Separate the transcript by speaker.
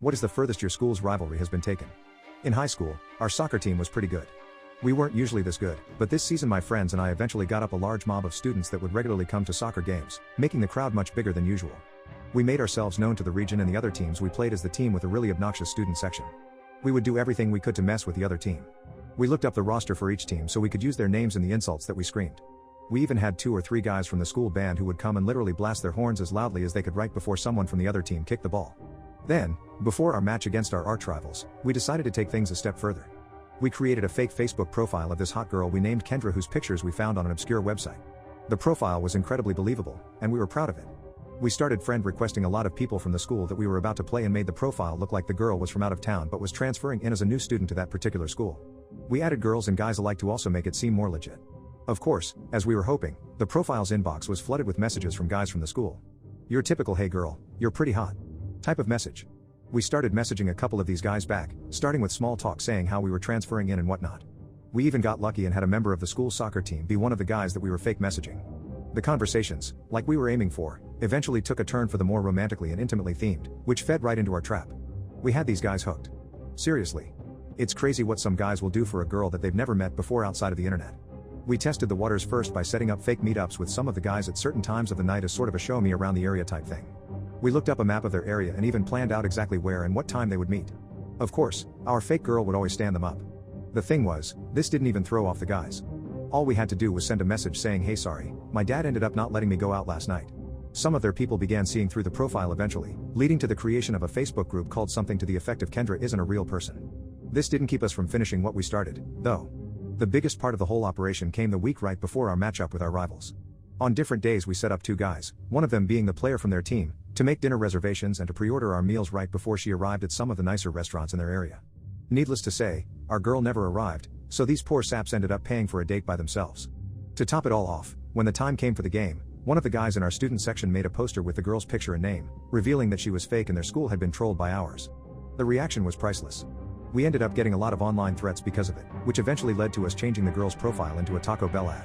Speaker 1: What is the furthest your school's rivalry has been taken? In high school, our soccer team was pretty good. We weren't usually this good, but this season my friends and I eventually got up a large mob of students that would regularly come to soccer games, making the crowd much bigger than usual. We made ourselves known to the region and the other teams we played as the team with a really obnoxious student section. We would do everything we could to mess with the other team. We looked up the roster for each team so we could use their names and the insults that we screamed. We even had 2 or 3 guys from the school band who would come and literally blast their horns as loudly as they could right before someone from the other team kicked the ball. Then, before our match against our arch rivals, we decided to take things a step further. We created a fake Facebook profile of this hot girl we named Kendra, whose pictures we found on an obscure website. The profile was incredibly believable, and we were proud of it. We started friend requesting a lot of people from the school that we were about to play and made the profile look like the girl was from out of town but was transferring in as a new student to that particular school. We added girls and guys alike to also make it seem more legit. Of course, as we were hoping, the profile's inbox was flooded with messages from guys from the school. Your typical "hey girl, you're pretty hot" type of message. We started messaging a couple of these guys back, starting with small talk saying how we were transferring in and whatnot. We even got lucky and had a member of the school soccer team be one of the guys that we were fake messaging. The conversations, like we were aiming for, eventually took a turn for the more romantically and intimately themed, which fed right into our trap. We had these guys hooked. Seriously. It's crazy what some guys will do for a girl that they've never met before outside of the internet. We tested the waters first by setting up fake meetups with some of the guys at certain times of the night as sort of a show me around the area type thing. We looked up a map of their area and even planned out exactly where and what time they would meet. Of course, our fake girl would always stand them up. The thing was, this didn't even throw off the guys. All we had to do was send a message saying, "Hey, sorry, my dad ended up not letting me go out last night." Some of their people began seeing through the profile eventually, leading to the creation of a Facebook group called something to the effect of "Kendra isn't a real person." This didn't keep us from finishing what we started, though. The biggest part of the whole operation came the week right before our matchup with our rivals. On different days we set up 2 guys, one of them being the player from their team, to make dinner reservations and to pre-order our meals right before she arrived at some of the nicer restaurants in their area. Needless to say, our girl never arrived, so these poor saps ended up paying for a date by themselves. To top it all off, when the time came for the game, one of the guys in our student section made a poster with the girl's picture and name, revealing that she was fake and their school had been trolled by ours. The reaction was priceless. We ended up getting a lot of online threats because of it, which eventually led to us changing the girl's profile into a Taco Bell ad.